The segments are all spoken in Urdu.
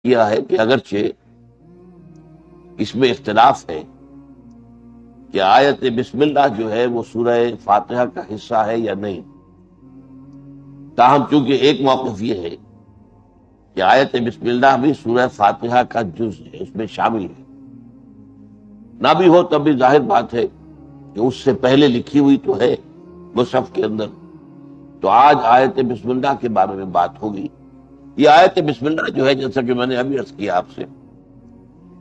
کیا ہے کہ اگرچہ اس میں اختلاف ہے کہ آیت بسم اللہ جو ہے وہ سورہ فاتحہ کا حصہ ہے یا نہیں، تاہم چونکہ ایک موقف یہ ہے کہ آیت بسم اللہ بھی سورہ فاتحہ کا جز ہے، اس میں شامل ہے، نہ بھی ہو تب بھی ظاہر بات ہے کہ اس سے پہلے لکھی ہوئی تو ہے مصحف کے اندر۔ تو آج آیت بسم اللہ کے بارے میں بات ہوگی۔ یہ آیت بسم اللہ جو ہے، جیسا کہ میں نے ابھی عرض کیا آپ سے،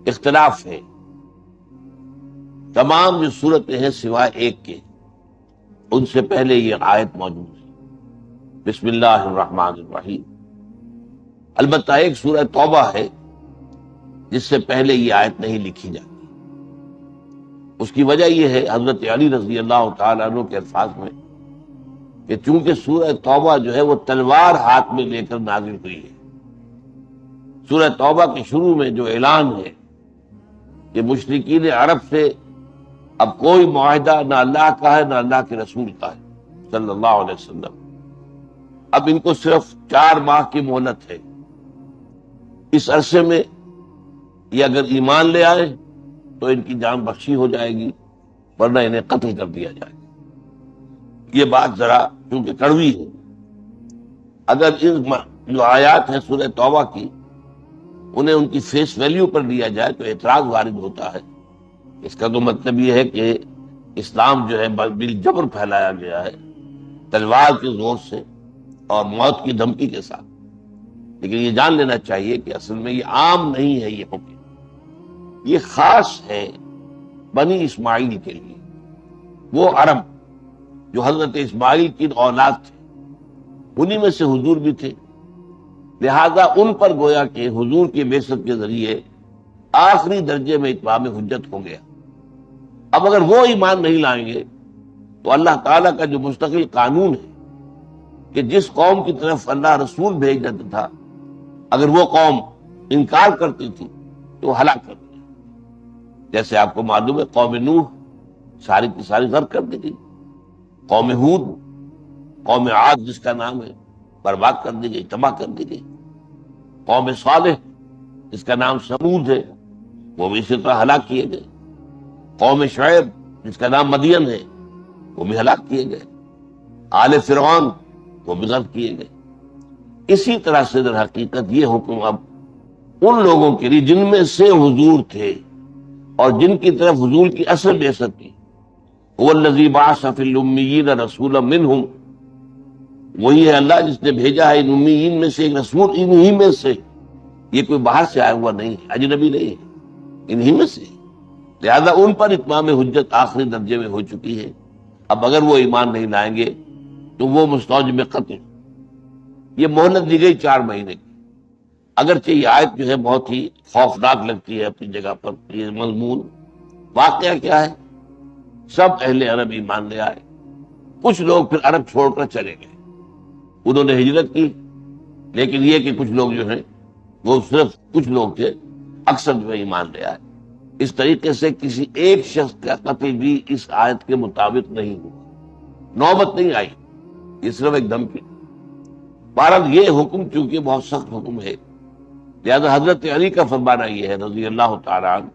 اختلاف ہے، تمام جو صورتیں ہیں سوائے ایک کے ان سے پہلے یہ آیت موجود ہے، بسم اللہ الرحمن الرحیم۔ البتہ ایک سورہ توبہ ہے جس سے پہلے یہ آیت نہیں لکھی جاتی۔ اس کی وجہ یہ ہے حضرت علی رضی اللہ تعالیٰ عنہ کے الفاظ میں کہ چونکہ سورہ توبہ جو ہے وہ تلوار ہاتھ میں لے کر نازل ہوئی ہے۔ سورہ توبہ کے شروع میں جو اعلان ہے کہ مشرکین عرب سے اب کوئی معاہدہ نہ اللہ کا ہے نہ اللہ کے رسول کا ہے صلی اللہ علیہ وسلم، اب ان کو صرف 4 ماہ کی مہلت ہے، اس عرصے میں یہ اگر ایمان لے آئے تو ان کی جان بخشی ہو جائے گی، ورنہ انہیں قتل کر دیا جائے گا۔ یہ بات ذرا چونکہ کڑوی ہے، اگر ان جو آیات ہیں سورہ توبہ کی انہیں ان کی فیس ویلیو پر لیا جائے تو اعتراض وارد ہوتا ہے۔ اس کا تو مطلب یہ ہے کہ اسلام جو ہے بالجبر پھیلایا گیا ہے، تلوار کے زور سے اور موت کی دھمکی کے ساتھ۔ لیکن یہ جان لینا چاہیے کہ اصل میں یہ عام نہیں ہے، یہ حکم یہ خاص ہے بنی اسماعیل کے لیے، وہ عرب جو حضرت اسماعیل کی اولاد تھے، انہی میں سے حضور بھی تھے، لہذا ان پر گویا کہ حضور کی بعثت کے ذریعے آخری درجے میں اتمام حجت ہو گیا۔ اب اگر وہ ایمان نہیں لائیں گے تو اللہ تعالیٰ کا جو مستقل قانون ہے کہ جس قوم کی طرف اللہ رسول بھیج دیتا تھا، اگر وہ قوم انکار کرتی تھی تو ہلاک کر دیا۔ جیسے آپ کو معلوم ہے قوم نوح ساری کی ساری غرق کر دی گئی، قوم ہود، قوم عاد جس کا نام ہے، برباد کر دی گئی، تباہ کر دی گئی، قوم صالح جس کا نام سمود ہے وہ بھی اسی طرح ہلاک کیے گئے، قوم شعیب جس کا نام مدین ہے وہ بھی ہلاک کیے گئے، آل فرعون وہ بھی غرق کیے گئے۔ اسی طرح سے در حقیقت یہ حکم اب ان لوگوں کے لیے جن میں سے حضور تھے اور جن کی طرف حضور کی اصل بعثت تھی، هو الذی بعث فی الامیین رسولا منہم، وہی ہے اللہ جس نے بھیجا ہے ان امیین میں سے ایک رسول، انہی میں سے، یہ کوئی باہر سے آیا ہوا نہیں، اجنبی نہیں ہے، انہی میں سے، لہذا ان پر اتمام حجت آخری درجے میں ہو چکی ہے۔ اب اگر وہ ایمان نہیں لائیں گے تو وہ مستوجب قتل۔ یہ مہلت دی گئی 4 مہینے کی۔ اگرچہ یہ آیت جو ہے بہت ہی خوفناک لگتی ہے اپنی جگہ پر، یہ مضمون واقعہ کیا ہے، سب اہل عرب ایمان لے آئے، کچھ لوگ پھر عرب چھوڑ کر چلے گئے، انہوں نے ہجرت کی، لیکن یہ کہ کچھ لوگ جو ہیں وہ صرف کچھ لوگ تھے، اکثر جو ہے ایمان لے آئے۔ اس طریقے سے کسی ایک شخص کا قتل بھی اس آیت کے مطابق نہیں ہوا، نوبت نہیں آئی، یہ صرف ایک دھمکی۔ بہرحال یہ حکم چونکہ بہت سخت حکم ہے، لہذا حضرت علی کا فرمانا یہ ہے رضی اللہ تعالیٰ عنہ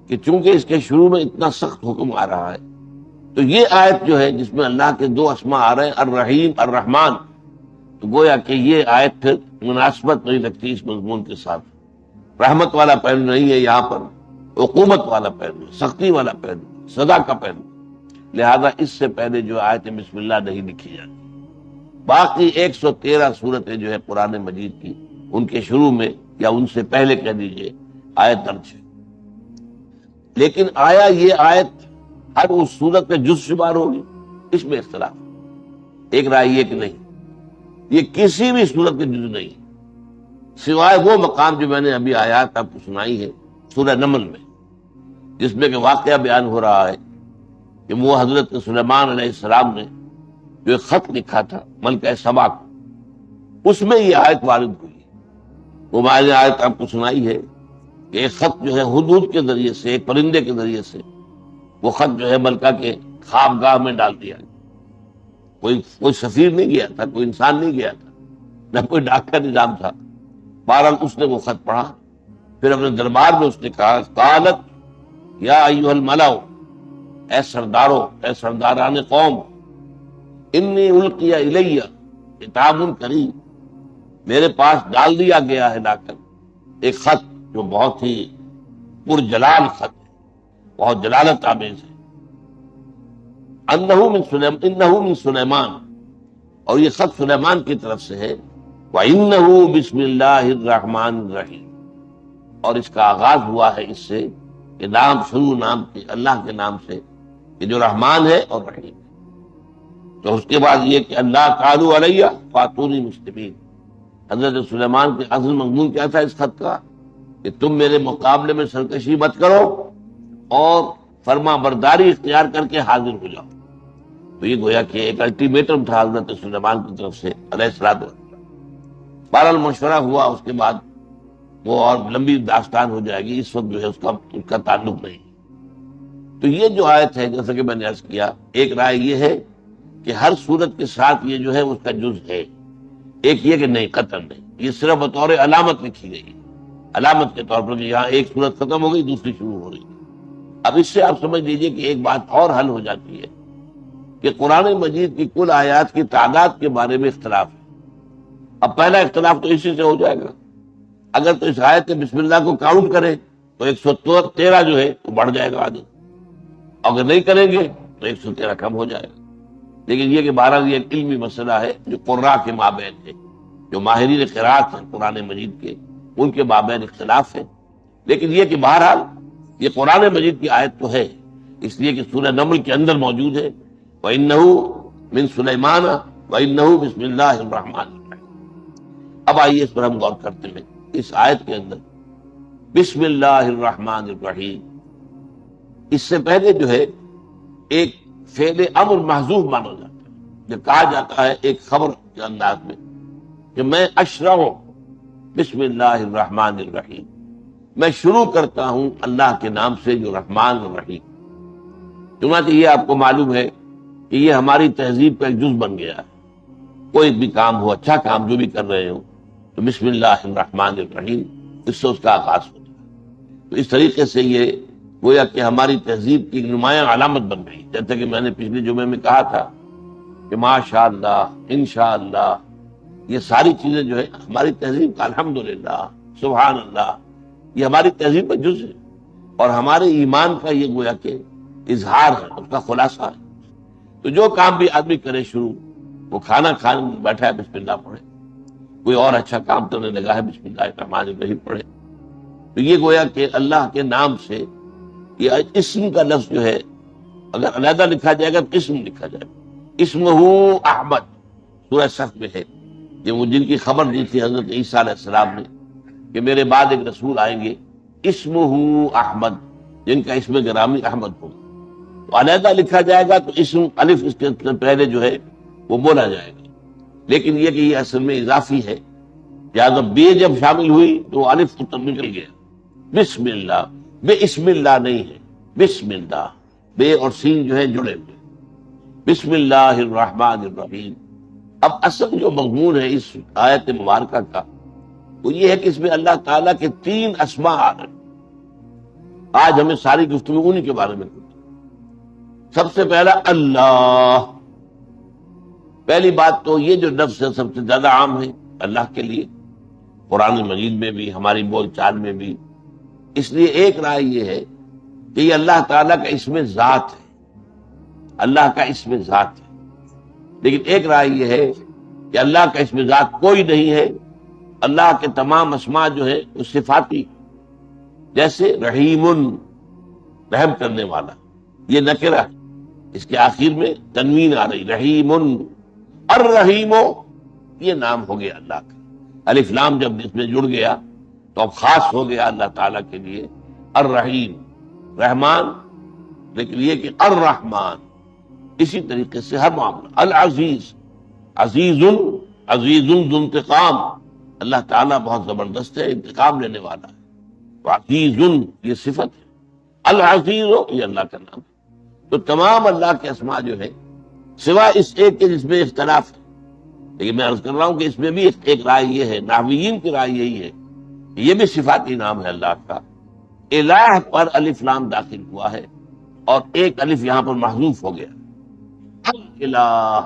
کہ چونکہ اس کے شروع میں اتنا سخت حکم آ رہا ہے تو یہ آیت جو ہے جس میں اللہ کے 2 اسماء آ رہے ہیں، الرحیم الرحمن، تو گویا کہ یہ آیت پھر مناسبت نہیں رکھتی اس مضمون کے ساتھ۔ رحمت والا پہلو نہیں ہے یہاں پر، حکومت والا پہلو، سختی والا پہلو، سزا کا پہلو، لہذا اس سے پہلے جو آیت بسم اللہ نہیں لکھی جاتی۔ باقی 113 صورتیں جو ہے قرآن مجید کی، ان کے شروع میں یا ان سے پہلے کہہ دیجئے آیت درج ہے۔ لیکن آیا یہ آیت ہر اس صورت میں جز شمار ہوگی؟ اس میں اختلاف، ایک رائے یہ کہ نہیں، یہ کسی بھی صورت کے جز نہیں، سوائے وہ مقام جو میں نے ابھی آیات آپ کو سنائی ہے سورہ نمل میں، جس میں کہ واقعہ بیان ہو رہا ہے کہ وہ حضرت سلیمان علیہ السلام نے جو ایک خط لکھا تھا ملکہ سبا کو، اس میں یہ آیت وارد ہوئی۔ وہ میں نے آیت آپ کو سنائی ہے کہ ایک خط جو ہے ہدہد کے ذریعے سے، ایک پرندے کے ذریعے سے وہ خط جو ہے ملکہ کے خوابگاہ میں ڈال دیا۔ کوئی سفیر نہیں گیا تھا، کوئی انسان نہیں گیا تھا، نہ کوئی ڈاک کا نظام تھا، بہرحال اس نے وہ خط پڑھا پھر اپنے دربار میں اس نے کہا قالت یا ایھا الملأ، اے سرداروں، اے سرداران قوم، انی القی الی کتاب کریم، میرے پاس ڈال دیا گیا ہے لا کر ایک خط جو بہت ہی پرجلال خط ہے، بہت جلالت آمیز ہے، انہ من سلیمان، اور یہ خط سلیمان کی طرف سے ہے، وَإِنَّهُ بسم اللہ الرحمن الرحیم، اور اس کا آغاز ہوا ہے اس سے کہ نام شروع نام کے اللہ کے نام سے کہ جو رحمان ہے اور رحیم ہے۔ تو اس کے بعد یہ کہ اللہ قالوا علیہ فاتونی مسلمین، حضرت سلیمان کے اصل مضمون کیا تھا اس خط کا کہ تم میرے مقابلے میں سرکشی مت کرو اور فرما برداری اختیار کر کے حاضر ہو جاؤ۔ تو یہ گویا کہ ایک الٹیمیٹم تھا حضرت سلیمان کی طرف سے علیہ الصلوۃ والسلام۔ بہرحال مشورہ ہوا، اس کے بعد وہ اور لمبی داستان ہو جائے گی، اس وقت جو ہے اس کا تعلق نہیں۔ تو یہ جو آیت ہے جیسا کہ میں نے عرض کیا، ایک رائے یہ ہے کہ ہر صورت کے ساتھ یہ جو ہے اس کا جز ہے، ایک یہ کہ نہیں قطعاً نہیں، یہ صرف بطور علامت لکھی گئی ہے، علامت کے طور پر کہ یہاں ایک صورت ختم ہو گئی دوسری شروع ہو رہی ہے۔ اب اس سے آپ سمجھ لیجئے کہ ایک بات اور حل ہو جاتی ہے کہ قرآن مجید کی کل آیات کی تعداد کے بارے میں اختلاف ہے۔ اب پہلا اختلاف تو اسی سے ہو جائے گا، اگر تو اس آیت بسم اللہ کو کاؤنٹ کریں تو 113 جو ہے وہ بڑھ جائے گا آگے، اگر نہیں کریں گے تو 113 کم ہو جائے گا۔ لیکن یہ کہ بہرحال یہ ایک علمی مسئلہ ہے جو قراء کے مابین ہے، جو ماہرین قراءت ہیں قرآن مجید کے، ان کے مابین اختلاف ہے۔ لیکن یہ کہ بہرحال یہ قرآن مجید کی آیت تو ہے، اس لیے کہ سورہ نمل کے اندر موجود ہے، وَإِنَّهُ مِن سُلَيْمَانَ وَإِنَّهُ بِسْمِ اللَّهِ الرَّحْمَنِ الرَّحِيمِ۔ اب آئیے اس پر ہم غور کرتے ہیں۔ اس آیت کے اندر بسم اللہ الرحمن الرحیم، اس سے پہلے جو ہے ایک فعل امر محذوف مانا جاتا ہے، جو کہا جاتا ہے ایک خبر کے انداز میں کہ میں اشرع بسم اللہ الرحمن الرحیم، میں شروع کرتا ہوں اللہ کے نام سے جو رحمان الرحیم۔ چنانچہ یہ آپ کو معلوم ہے کہ یہ ہماری تہذیب کا ایک جز بن گیا ہے، کوئی بھی کام ہو، اچھا کام جو بھی کر رہے ہو تو بسم اللہ الرحمن الرحیم اس سے اس کا آغاز ہوتا ہے۔ تو اس طریقے سے یہ گویا کہ ہماری تہذیب کی نمایاں علامت بن گئی، جیسا کہ میں نے پچھلے جمعے میں کہا تھا کہ ماشاء اللہ، انشاءاللہ، یہ ساری چیزیں جو ہے ہماری تہذیب کا الحمدللہ، سبحان اللہ، یہ ہماری تہذیب کا جز ہے اور ہمارے ایمان کا یہ گویا کہ اظہار ہے، اس کا خلاصہ ہے۔ تو جو کام بھی آدمی کرے شروع، وہ کھانا کھانے بیٹھا ہے بسم اللہ پڑھے، کوئی اور اچھا کام کرنے لگا ہے بسم اللہ الرحمن الرحیم پڑھے۔ تو یہ گویا کہ اللہ کے نام سے یہ اسم کا لفظ جو ہے اگر علیحدہ لکھا جائے گا تو اسم لکھا جائے گا، اسمہ احمد، سورہ صف میں ہے، یہ وہ جن کی خبر دی تھی حضرت عیسیٰ علیہ السلام نے کہ میرے بعد ایک رسول آئیں گے اسمہ احمد، جن کا اسم گرامی احمد ہوگا، تو علیحدہ لکھا جائے گا تو اسم الف اس کے پہلے جو ہے وہ بولا جائے گا۔ لیکن یہ کہ یہ اصل میں اضافی ہے، لہٰذا بے جب شامل ہوئی تو الف تو نکل گیا، بسم اللہ، بے اسم اللہ نہیں ہے، بسم اللہ، بے اور سین جو ہے جڑے ہوئے، بسم اللہ الرحمن الرحیم۔ اب اصل جو مضمون ہے اس آیت مبارکہ کا وہ یہ ہے کہ اس میں اللہ تعالیٰ کے 3 اسماء آ رہے ہیں۔ آج ہمیں ساری گفتگو انہی کے بارے میں کرتے ہیں۔ سب سے پہلا اللہ، پہلی بات تو یہ جو لفظ ہے سب سے زیادہ عام ہے اللہ کے لیے، قرآن مجید میں بھی، ہماری بول چال میں بھی، اس لیے ایک رائے یہ ہے کہ یہ اللہ تعالیٰ کا اسم ذات ہے، اللہ کا اسم ذات ہے۔ لیکن ایک رائے یہ ہے کہ اللہ کا اسم ذات کوئی نہیں ہے، اللہ کے تمام اسماء جو ہے وہ صفاتی، جیسے رحیم، رحم کرنے والا، یہ نکرہ، اس کے آخر میں تنوین آ رہی، رحیم، الرحیم، یہ نام ہو گیا اللہ کا، الف لام جب اس میں جڑ گیا تو اب خاص ہو گیا اللہ تعالیٰ کے لیے الرحیم، رحمان، لیکن یہ کہ الرحمن، اسی طریقے سے ہر معاملہ، العزیز، عزیز، عزیز ذو انتقام، اللہ تعالیٰ بہت زبردست ہے، انتقام لینے والا ہے، عزیز یہ صفت ہے، العزیز یہ اللہ کا نام ہے۔ تو تمام اللہ کے اسماء جو ہے سوا اس ایک کے جس میں اختلاف ہے، لیکن میں عرض کر رہا ہوں کہ اس میں بھی ایک رائے یہ ہے، نحویین کی رائے یہی ہے یہ بھی صفاتی نام ہے اللہ کا. الہ پر الف لام داخل ہوا ہے اور ایک الف یہاں پر محذوف ہو گیا. الہ،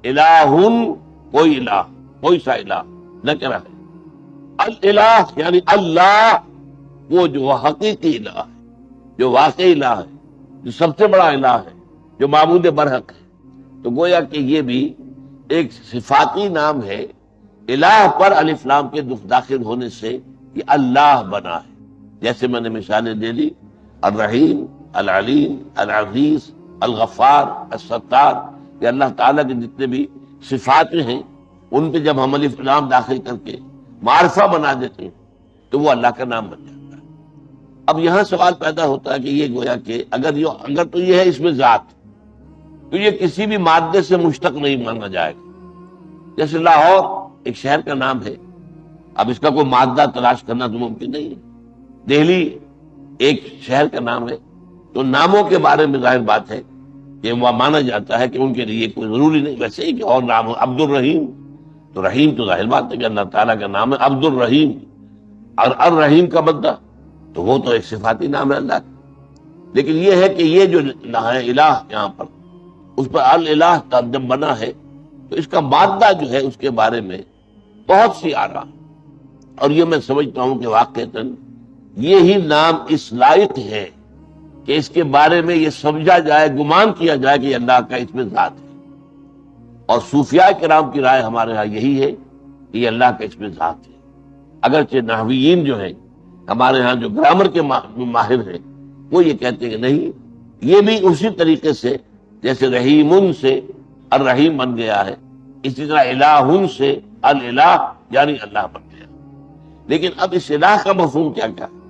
الہن کوئی الہ، کوئی سا الہ نکرہ ہے. الالہ یعنی اللہ، وہ جو حقیقی الہ ہے، جو واقعی الہ ہے، جو سب سے بڑا الہ ہے، جو معبود برحق ہے. تو گویا کہ یہ بھی ایک صفاتی نام ہے. الہ پر الف لام کے داخل ہونے سے یہ اللہ بنا ہے. جیسے میں نے مثالیں دے دی، الرحیم، العلیم، العزیز، الغفار، الستار. یہ اللہ تعالیٰ کے جتنے بھی صفات ہیں ان پہ جب ہم الف لام داخل کر کے معرفہ بنا دیتے ہیں تو وہ اللہ کا نام بن جاتا ہے. اب یہاں سوال پیدا ہوتا ہے کہ یہ گویا کہ اگر تو یہ ہے اس میں ذات، تو یہ کسی بھی مادے سے مشتق نہیں مانا جائے گا. جیسے لاہور ایک شہر کا نام ہے، اب اس کا کوئی مادہ تلاش کرنا تو ممکن نہیں ہے. دہلی ایک شہر کا نام ہے، تو ناموں کے بارے میں ظاہر بات ہے کہ وہ مانا جاتا ہے کہ ان کے لیے کوئی ضروری نہیں. ویسے ہی کہ اور نام ہو عبد الرحیم، تو رحیم تو ظاہر بات ہے کہ اللہ تعالیٰ کا نام ہے عبد الرحیم. اور الرحیم کا بندہ تو وہ تو ایک صفاتی نام ہے اللہ کا. لیکن یہ ہے کہ یہ جو الہ یہاں پر اس پر الالہ جب بنا ہے تو اس کا مادہ جو ہے اس کے بارے میں بہت سی آرا، اور یہ میں سمجھتا ہوں کہ واقعتاً یہی نام اس لائق ہے کہ اس کے بارے میں یہ سمجھا جائے، گمان کیا جائے کہ یہ اللہ کا اس میں ذات ہے. اور صوفیاء کرام کی رائے ہمارے ہاں یہی ہے کہ یہ اللہ کا اس میں ذات ہے. اگرچہ نحویین جو ہیں ہمارے ہاں جو گرامر کے ماہر ہیں وہ یہ کہتے ہیں کہ نہیں، یہ بھی اسی طریقے سے جیسے رحیمن سے الرحیم بن گیا ہے، اسی طرح الہن سے الالہ یعنی اللہ بن گیا. لیکن اب اس الہ کا مفہوم کیا کیا ہے؟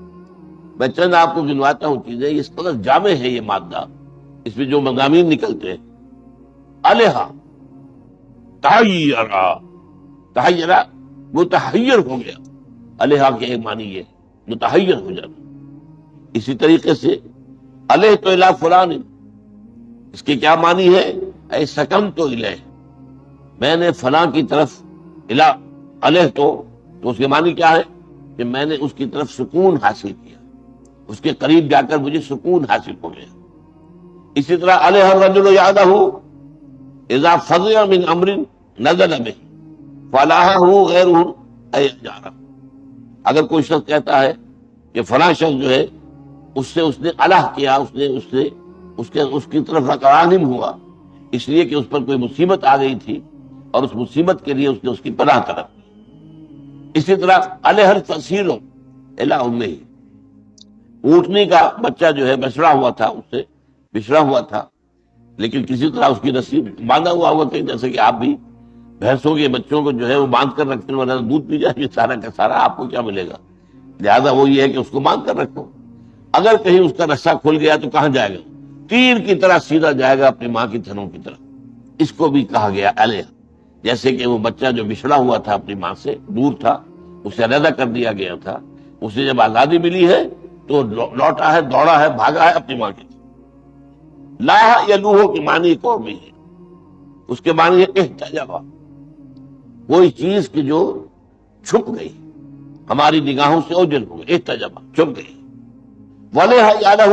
میں چند آپ کو گنواتا ہوں چیزیں. اس قدر جامع ہے یہ مادہ، اس میں جو مضامین نکلتے ہیں. الہ تحیرہ، تحیرہ متحیر ہو گیا. الہ کے ایک معنی یہ متحیر ہو جانا. اسی طریقے سے الہ تو الہ فلان، اس کے کیا معنی ہے؟ اے سکن تو الہ، میں نے فلاں کی طرف الہ تو اس کے معنی کیا ہے کہ میں نے اس کی طرف سکون حاصل کیا، اس کے قریب جا کر مجھے سکون حاصل ہو گیا. اسی طرح الہ الرجل یعدہ اذا فزع من امر نزل به فلاحہ غیرہ اے جارہ. اگر کوئی شخص کہتا ہے کہ فلاں شخص جو ہے اس نے الہ کیا، اس کی طرف راغب ہوا اس لیے کہ اس پر کوئی مصیبت آ گئی تھی اور اس مصیبت کے لیے اس نے اس کی پناہ طلب. اسی طرح الہ الفصیل الی امہ، اونٹنی کا بچہ جو ہے بچڑا ہوا تھا، اس سے بچڑا ہوا تھا، لیکن کسی طرح اس کی رسی باندھا ہوا ہوگا کہ جیسے کہ آپ بھی بھینسوں کے بچوں کو جو ہے وہ باندھ کر رکھتے ہیں، ورنہ دودھ پی جائے گی سارا کا سارا، آپ کو کیا ملے گا؟ لہذا وہ یہ ہے کہ اس کو باندھ کر رکھو. اگر کہیں اس کا رسہ کھل گیا تو کہاں جائے گا؟ تیر کی طرح سیدھا جائے گا اپنی ماں کی تھنوں کی طرف. اس کو بھی کہا گیا الہ. جیسے کہ وہ بچہ جو بچھڑا ہوا تھا اپنی ماں سے دور تھا، اسے علیحدہ کر دیا گیا تھا، اسے جب آزادی ملی ہے تو لوٹا ہے، دوڑا ہے، بھاگا ہے اپنی ماں کی طرف. لاہ یلوہ کی معنی ایک اور بھی ہے، اس کے معنی ہے احتجابہ، کوئی چیز کی جو چھپ گئی ہماری نگاہوں سے اوجل ہو گئی، احتجابہ چھپ گئی. والہ یالہ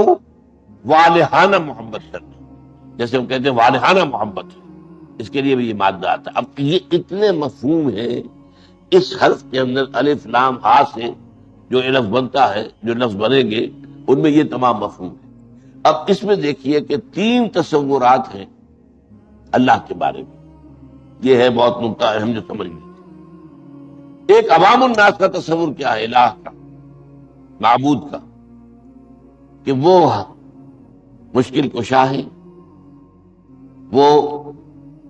والہانہ محبت کرنا، جیسے ہم کہتے ہیں والہانہ محبت، اس کے لیے بھی یہ مادہ آتا ہے. اب یہ اتنے مفہوم ہیں اس حرف کے اندر، الف لام ہا سے جو لفظ بنتا ہے، جو لفظ بنیں گے ان میں یہ تمام مفہوم ہے. اب اس میں دیکھیے کہ 3 تصورات ہیں اللہ کے بارے میں. یہ ہے بہت نقطہ اہم جو سمجھ لیں. ایک عوام الناس کا تصور کیا ہے الہ کا، معبود کا، کہ وہ مشکل کشا ہے، وہ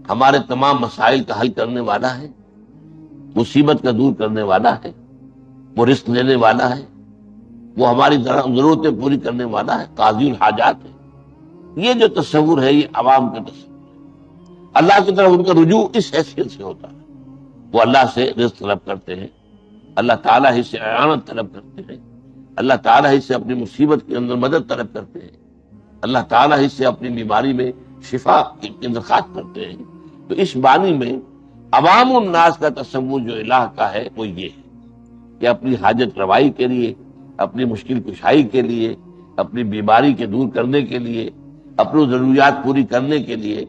ہمارے تمام مسائل کا حل کرنے والا ہے، مصیبت کا دور کرنے والا ہے، وہ رزق دینے والا ہے، وہ ہماری ضرورتیں پوری کرنے والا ہے، قاضی الحاجات ہے. یہ جو تصور ہے یہ عوام کا تصور ہے. اللہ کی طرف ان کا رجوع اس حیثیت سے ہوتا ہے، وہ اللہ سے رزق طلب کرتے ہیں، اللہ تعالیٰ ہی سے اعانت طلب کرتے ہیں، اللہ تعالیٰ ہی سے اپنی مصیبت کے اندر مدد طلب کرتے ہیں، اللہ تعالیٰ ہی سے اپنی بیماری میں شفا کی درخواست کرتے ہیں. تو اس معنی میں عوام الناس کا تصور جو الہ کا ہے وہ یہ ہے. کہ اپنی حاجت روائی کے لیے، اپنی مشکل کشائی کے لیے، اپنی بیماری کے دور کرنے کے لیے، اپنی ضروریات پوری کرنے کے لیے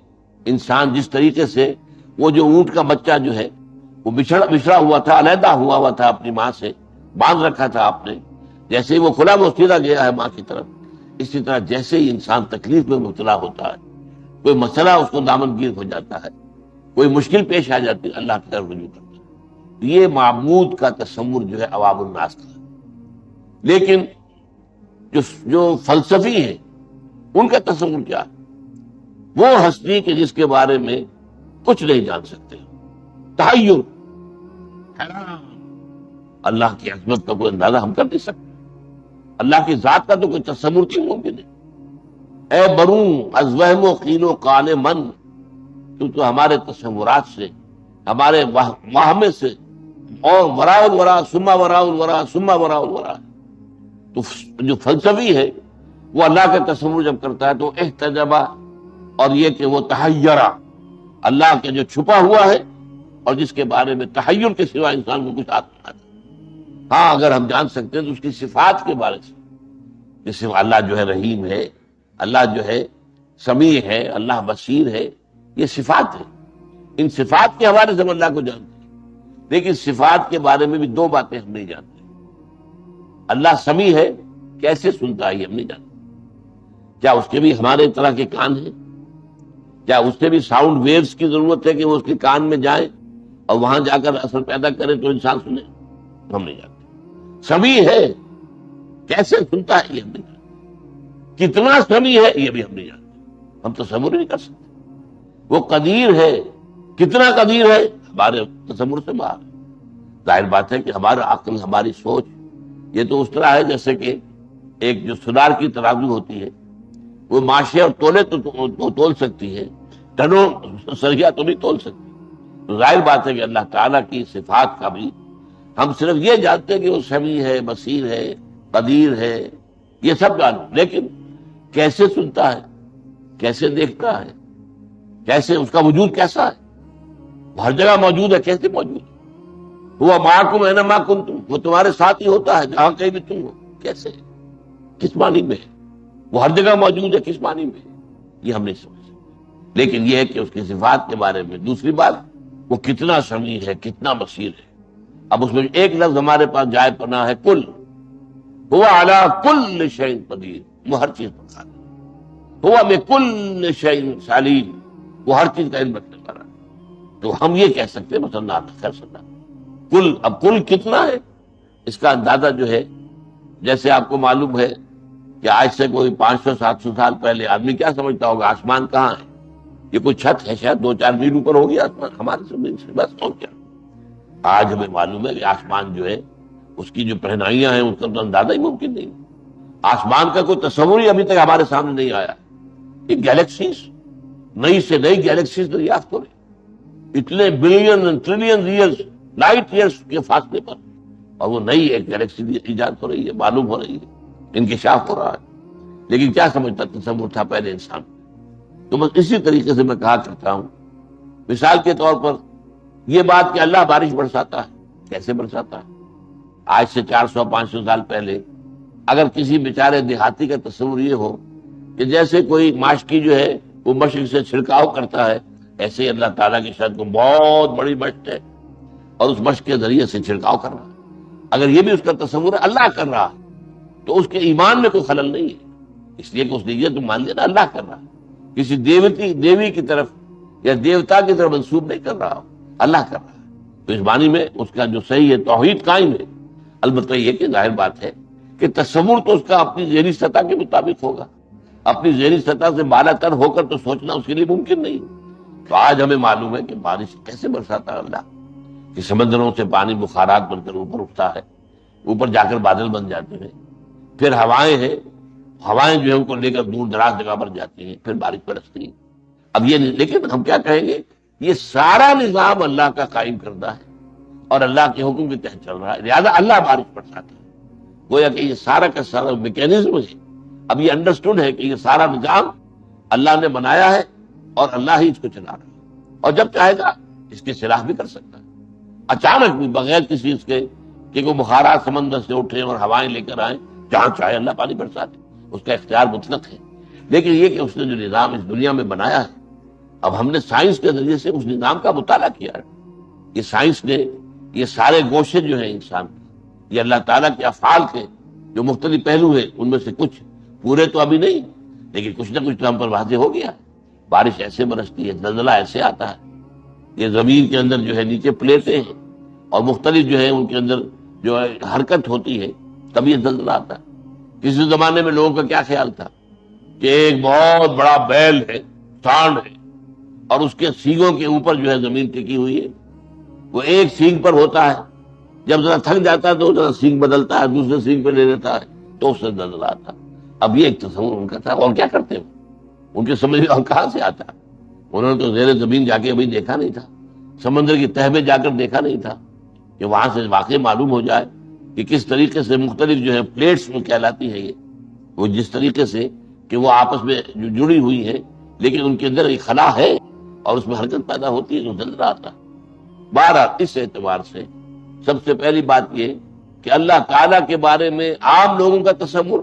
انسان جس طریقے سے وہ جو اونٹ کا بچہ جو ہے وہ بچھڑا ہوا تھا، علیحدہ ہوا تھا اپنی ماں سے، باندھ رکھا تھا آپ نے، جیسے ہی وہ کھلا بوسیدہ گیا ہے ماں کی طرف، اسی طرح جیسے ہی انسان تکلیف میں مبتلا ہوتا ہے، کوئی مسئلہ اس کو دامنگیر ہو جاتا ہے، کوئی مشکل پیش آ جاتی ہے، اللہ کی طرف رجوع کرتا ہے۔ یہ معبود کا تصور جو ہے عوام الناس کا ہے۔ لیکن جو فلسفی ہیں ان کا تصور کیا ہے؟ وہ ہستی کہ جس کے بارے میں کچھ نہیں جان سکتے، تحیر، حیران، اللہ کی عظمت کا کوئی اندازہ ہم کر نہیں سکتے، اللہ کی ذات کا تو کوئی تصور نہیں ممکن ہے۔ اے بروں از وہم و قیل و قال من، تو ہمارے تصورات سے، ہمارے وہم سے، اور وراء الورا ثم وراء الورا ثم وراء الورا، تو جو فلسفی ہے وہ اللہ کا تصور جب کرتا ہے تو احتجبہ، اور یہ کہ وہ تحیرہ، اللہ کے جو چھپا ہوا ہے اور جس کے بارے میں تحیر کے سوا انسان کو کچھ آتا نہیں۔ ہاں اگر ہم جان سکتے ہیں تو اس کی صفات کے بارے سے، جیسے اللہ جو ہے رحیم ہے، اللہ جو ہے سمیع ہے، اللہ بصیر ہے، یہ صفات ہے، ان صفات کے حوالے سے ہم اللہ کو جانتے ہیں۔ لیکن صفات کے بارے میں بھی دو باتیں ہم نہیں جانتے۔ اللہ سمیع ہے، کیسے سنتا ہے یہ ہم نہیں جانتے۔ کیا اس کے بھی ہمارے طرح کے کان ہیں؟ کیا اس سے بھی ساؤنڈ ویوز کی ضرورت ہے کہ وہ اس کے کان میں جائیں اور وہاں جا کر اثر پیدا کرے تو انسان سنے؟ ہم نہیں جانتے۔ سمیع ہے، کیسے سنتا ہے یہ ہم نہیں جانتے۔ کتنا سمیع ہے یہ بھی ہم نہیں جانتے، ہم تصور نہیں کر سکتے۔ وہ قدیر ہے، کتنا قدیر ہے ہمارے تصور سے باہر ہے۔ ظاہر بات ہے کہ ہمارا عقل، ہماری سوچ یہ تو اس طرح ہے جیسے کہ ایک جو سنار کی ترازو ہوتی ہے، وہ ماشے اور تولے تو تول سکتی ہے، ٹنوں سریا تو نہیں تول سکتی۔ تو ظاہر بات ہے کہ اللہ تعالیٰ کی صفات کا بھی ہم صرف یہ جانتے ہیں کہ وہ سمیع ہے، بصیر ہے، قدیر ہے، یہ سب جانو، لیکن کیسے سنتا ہے، کیسے دیکھتا ہے، کیسے اس کا وجود کیسا ہے، وہ ہر جگہ موجود ہے، کیسے موجود ہے؟ وہ معکم اینما کنتم، وہ تمہارے ساتھ ہی ہوتا ہے جہاں کہیں بھی تم ہو، کیسے، کس معنی میں ہے؟ وہ ہر جگہ موجود ہے، کس معنی میں ہے؟ یہ ہم نہیں سمجھ سکتے۔ لیکن یہ ہے کہ اس کی صفات کے بارے میں۔ دوسری بات، وہ کتنا سمیع ہے، کتنا بصیر ہے۔ اب اس میں ایک لفظ ہمارے پاس جائے پناہ ہے، کل، هو علی کل شیء قدیر، وہ ہر چیز پر قادر ہے۔ هو بکل شیء علیم، وہ ہر چیز کا علم رکھنے والا ہے۔ تو ہم یہ کہہ سکتے ہیں مثلا خیر صلی اللہ کل، اب کل کتنا ہے اس کا اندازہ جو ہے، جیسے آپ کو معلوم ہے کہ آج سے کوئی 500-700 سال پہلے آدمی کیا سمجھتا ہوگا آسمان کہاں ہے؟ یہ کوئی چھت ہے، شاید 2-4 میل اوپر ہوگی آسمان ہمارے زمین سے، بس اور کیا۔ آج ہمیں معلوم ہے کہ آسمان جو ہے اس کی جو پہنائیاں ہیں اس کا تو اندازہ ہی ممکن نہیں۔ آسمان کا کوئی تصور ہی ابھی تک ہمارے سامنے نہیں آیا۔ یہ گیلیکسیز، نئی سے نئی گیلیکسیز دریافت ہو رہی، اتنے billion trillion years, light years کے فاصلے پر، اور وہ نئی ایک گیلیکسی ایجاد ہو رہی ہے، معلوم ہو رہی ہے، انکشاف ہو رہا ہے۔ لیکن کیا سمجھتا تصور تھا پہلے انسان؟ تو بس اسی طریقے سے میں کہا کرتا ہوں، مثال کے طور پر یہ بات کہ اللہ بارش برساتا ہے، کیسے برساتا ہے؟ آج سے 400-500 سال پہلے اگر کسی بیچارے دیہاتی کا تصور یہ ہو کہ جیسے کوئی ماشکی جو ہے وہ مشق سے چھڑکاؤ کرتا ہے، ایسے اللہ تعالیٰ کی شاید کو بہت بڑی مشق ہے اور اس مشق کے ذریعے سے چھڑکاؤ کر رہا ہے، اگر یہ بھی اس کا تصور ہے اللہ کر رہا ہے تو اس کے ایمان میں کوئی خلل نہیں ہے، اس لیے کہ اس نے یہ تو مان لیا نا اللہ کر رہا ہے، کسی دیوی کی طرف یا دیوتا کی طرف منسوب نہیں کر رہا، اللہ کر رہا ہے۔ تو اس معنی میں اس کا جو صحیح ہے توحید قائم ہے۔ البتہ یہ کہ ظاہر بات ہے کہ تصور تو اس کا اپنی ذہنی سطح کے مطابق ہوگا، اپنی ذہنی سطح سے بالا تر ہو کر تو سوچنا اس کے لیے ممکن نہیں۔ تو آج ہمیں معلوم ہے کہ بارش کیسے برساتا ہے اللہ، کہ سمندروں سے پانی بخارات بن کر اوپر اٹھتا ہے، اوپر جا کر بادل بن جاتے ہیں، پھر ہوائیں ہیں، ہوائیں جو ہے ان کو لے کر دور دراز جگہ پر جاتی ہیں، پھر بارش برستی ہے۔ اب یہ لیکن ہم کیا کہیں گے، یہ سارا نظام اللہ کا قائم کردہ ہے اور اللہ کے حکم کے تحت چل رہا ہے، لہذا اللہ بارش برساتا ہے۔ گویا کہ یہ سارا کا سارا میکینزم ہے، اب یہ انڈرسٹوڈ ہے کہ یہ سارا نظام اللہ نے بنایا ہے اور اللہ ہی اس کو چلا رہا ہے، اور جب چاہے گا اس کی اصلاح بھی کر سکتا ہے، اچانک بھی، بغیر کسی اس کے کہ وہ بخارات سمندر سے اٹھے اور ہوائیں لے کر آئیں، جہاں چاہے اللہ پانی برسا دے، اس کا اختیار مطلق ہے۔ لیکن یہ کہ اس نے جو نظام اس دنیا میں بنایا ہے، اب ہم نے سائنس کے ذریعے سے اس نظام کا مطالعہ کیا ہے۔ یہ سائنس نے یہ سارے گوشے جو ہیں انسان کے، یہ اللہ تعالیٰ کے افعال کے جو مختلف پہلو ہیں، ان میں سے کچھ پورے تو ابھی نہیں، لیکن کچھ نہ کچھ تو ہم پر واضح ہو گیا۔ بارش ایسے برستی ہے، زلزلہ ایسے آتا ہے، یہ زمین کے اندر جو ہے نیچے پلیٹیں ہیں اور مختلف جو ہے ان کے اندر جو ہے حرکت ہوتی ہے، تب یہ زلزلہ آتا ہے۔ کسی زمانے میں لوگوں کا کیا خیال تھا کہ ایک بہت بڑا بیل ہے، سانڈ ہے، اور اس کے سینگوں کے اوپر جو ہے زمین ٹکی ہوئی ہے، وہ ایک سینگ پر ہوتا ہے، جب ذرا تھک جاتا ہے تو ذرا سینگ بدلتا ہے، دوسرے سینگ پہ لے لیتا ہے، تو اس سے زلزلہ آتا ہے۔ اب یہ ایک تصور ان کا تھا، اور کیا کرتے ہیں ان کے سمجھ میں کہاں سے آتا؟ انہوں نے تو زیر زمین جا کے ابھی دیکھا نہیں تھا، سمندر کی تہ میں جا کر دیکھا نہیں تھا کہ وہاں سے واقعی معلوم ہو جائے کہ کس طریقے سے مختلف جو ہے پلیٹس میں کہلاتی ہے یہ، وہ جس طریقے سے کہ وہ آپس میں جو جڑی ہوئی ہے، لیکن ان کے اندر ایک خلا ہے اور اس میں حرکت پیدا ہوتی ہے، تو زلزلہ آتا ہے۔ بہرحال اس اعتبار سے سب سے پہلی بات یہ کہ اللہ تعالیٰ کے بارے میں عام لوگوں کا تصور،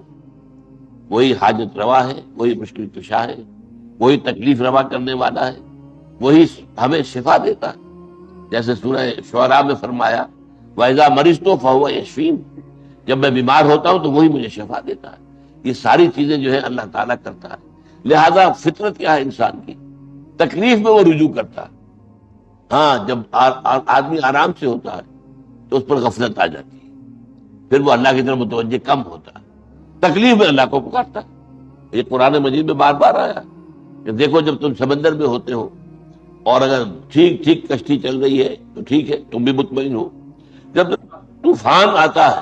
وہی حاجت روا ہے، وہی مشکل کشا ہے، وہی تکلیف روا کرنے والا ہے، وہی ہمیں شفا دیتا ہے۔ جیسے سورہ شعراء میں فرمایا وَإِذَا مَرِضْتُ فَهُوَ يَشْفِينِ، جب میں بیمار ہوتا ہوں تو وہی مجھے شفا دیتا ہے۔ یہ ساری چیزیں جو ہے اللہ تعالیٰ کرتا ہے۔ لہذا فطرت کیا ہے انسان کی؟ تکلیف میں وہ رجوع کرتا ہے۔ ہاں، جب آدمی آرام سے ہوتا ہے تو اس پر غفلت آ جاتی ہے، پھر وہ اللہ کی طرف متوجہ کم ہوتا ہے، تکلیف میں اللہ کو پکارتا ہے۔ یہ قرآن مجید میں بار بار آیا کہ دیکھو جب تم سمندر میں ہوتے ہو اور اگر ٹھیک ٹھیک کشتی چل رہی ہے تو ٹھیک ہے، تم بھی مطمئن ہو، جب طوفان آتا ہے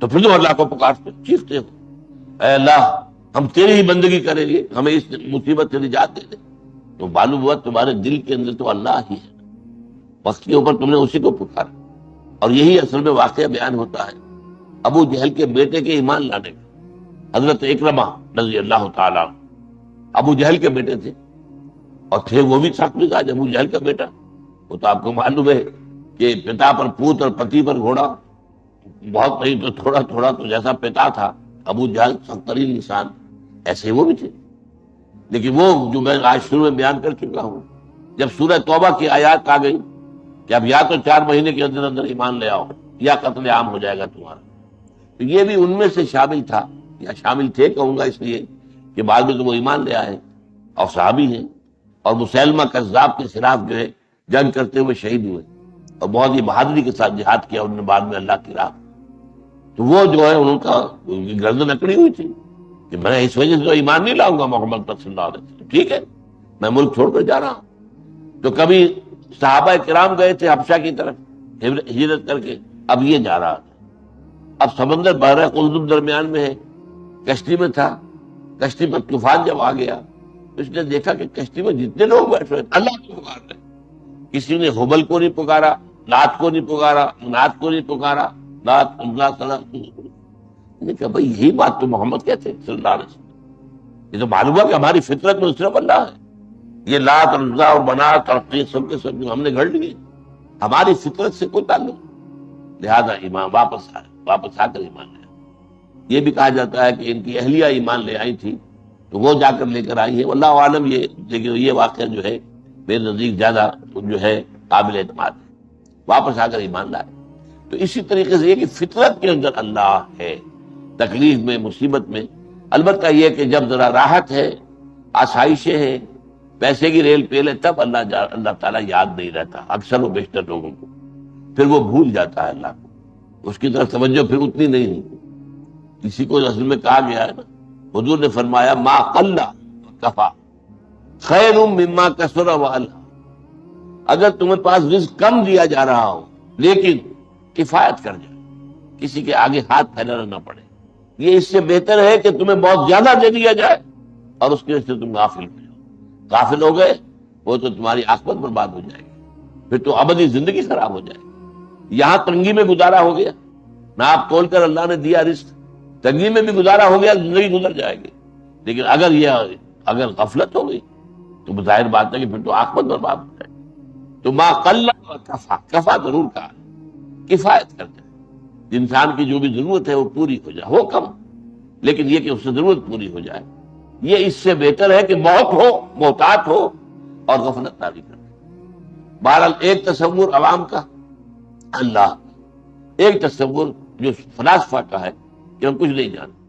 تو پھر تم اللہ کو پکارتے چیختے ہو، اے اللہ ہم تیری ہی بندگی کریں گے، ہمیں اس مصیبت سے نجات دے دے۔ تو معلوم ہوا تمہارے دل کے اندر تو اللہ ہی ہے، وقت کے اوپر تم نے اسی کو پکارا۔ اور یہی اصل میں واقعہ بیان ہوتا ہے ابو جہل کے بیٹے کے ایمان لانے کا۔ حضرت اکرمہ رضی اللہ تعالیٰ عنہ ابو جہل کے بیٹے تھے، اور تھے وہ بھی سخت مزاج ابو جہل کا بیٹا۔ وہ تو آپ کو معلوم ہے کہ پتا پر پوت اور پتی پر گھوڑا، بہت نہیں تو تھوڑا تھوڑا، تو جیسا پتا تھا ابو جہل سخت ترین انسان، ایسے وہ بھی تھے۔ لیکن وہ جو میں آج شروع میں بیان کر چکا ہوں، جب سورہ توبہ کی آیات آ گئی کہ اب یا تو 4 مہینے کے اندر اندر ایمان لے آؤ یا قتل عام ہو جائے گا تمہارا، تو یہ بھی ان میں سے شامل تھا، یا شامل تھے کہوں گا اس لیے کہ بعد میں تو وہ ایمان لے آئے اور صحابی ہیں، اور مسیلمہ کذاب کے خلاف جو ہے جنگ کرتے ہوئے شہید ہوئے، اور بہت ہی بہادری کے ساتھ جہاد کیا انہوں نے بعد میں اللہ کی راہ۔ تو وہ جو ہے ان کا گردن اکڑی ہوئی تھی کہ میں اس وجہ سے تو ایمان نہیں لاؤں گا محمد صلی اللہ علیہ وسلم، ٹھیک ہے میں ملک چھوڑ کر جا رہا ہوں۔ تو کبھی صحابہ کرام گئے تھے حبشہ کی طرف ہجرت کر کے، اب یہ جا رہا تھا، اب سمندر بحر قلزم درمیان میں ہے، کشتی میں تھا، کشتی پر طوفان جب آ گیا تو اس نے دیکھا کہ کشتی میں جتنے لوگ بیٹھے اللہ کو پکار رہے، کسی نے حبل کو نہیں پکارا، لات کو نہیں پکارا، منات کو نہیں پکارا، لات اللہ تعالیٰ نے کہا بھائی یہی بات تو محمد کہتے صلی اللہ علیہ وسلم۔ یہ تو معلوم ہے کہ ہماری فطرت میں صرف اللہ ہے، یہ لات اور عزا اور منات اور سب کے سب جو ہم نے گھڑ لیے، ہماری فطرت سے کوئی تعلق نہیں۔ لہذا ایمان واپس آ کر ایمان لیا۔ یہ بھی کہا جاتا ہے کہ ان کی اہلیہ ایمان لے آئی تھی تو وہ جا کر لے کر آئی ہے، واللہ عالم۔ یہ لیکن یہ واقعہ جو ہے میرے نزدیک زیادہ جو ہے قابل اعتماد ہے، واپس آ کر ایمان لائے۔ تو اسی طریقے سے یہ کہ فطرت کے اندر اللہ ہے، تکلیف میں مصیبت میں۔ البتہ یہ کہ جب ذرا راحت ہے، آسائشیں ہیں، پیسے کی ریل پیل ہے، تب اللہ تعالیٰ یاد نہیں رہتا اکثر و بیشتر لوگوں کو، پھر وہ بھول جاتا ہے اللہ کو، اس کی طرف توجہ پھر اتنی نہیں ہوتی۔ کسی کو اصل میں کہا گیا ہے نا، حضور نے فرمایا ما قل کفا خیر مما کثر وعلا، اگر تمہیں پاس رزق کم دیا جا رہا ہو لیکن کفایت کر جائے، کسی کے آگے ہاتھ پھیلانا نہ پڑے، یہ اس سے بہتر ہے کہ تمہیں بہت زیادہ دے دیا جائے اور اس کی وجہ سے تم غافل ہو جاؤ۔ غافل ہو گئے وہ تو تمہاری عاقبت برباد ہو جائے گی، پھر تو ابدی زندگی خراب ہو جائے گی۔ یہاں تنگی میں گزارا ہو گیا، نہ آپ تول کر اللہ نے دیا رزق، تنگی میں بھی گزارا ہو گیا، زندگی گزر جائے گی۔ لیکن اگر غفلت ہو گئی تو بظاہر بات ہے کہ پھر تو عاقبت برباد ہو جائے گی۔ تو ما قل و کفا، کفا ضرور کہا، کفایت کرتے ہیں۔ انسان کی جو بھی ضرورت ہے وہ پوری ہو جائے، ہو کم لیکن یہ کہ اس سے ضرورت پوری ہو جائے، یہ اس سے بہتر ہے کہ بہت ہو، محتاط ہو اور غفلت طاری کر دے۔ بہرحال ایک تصور عوام کا اللہ، ایک تصور جو فلاسفہ کا ہے کہ ہم کچھ نہیں جانتے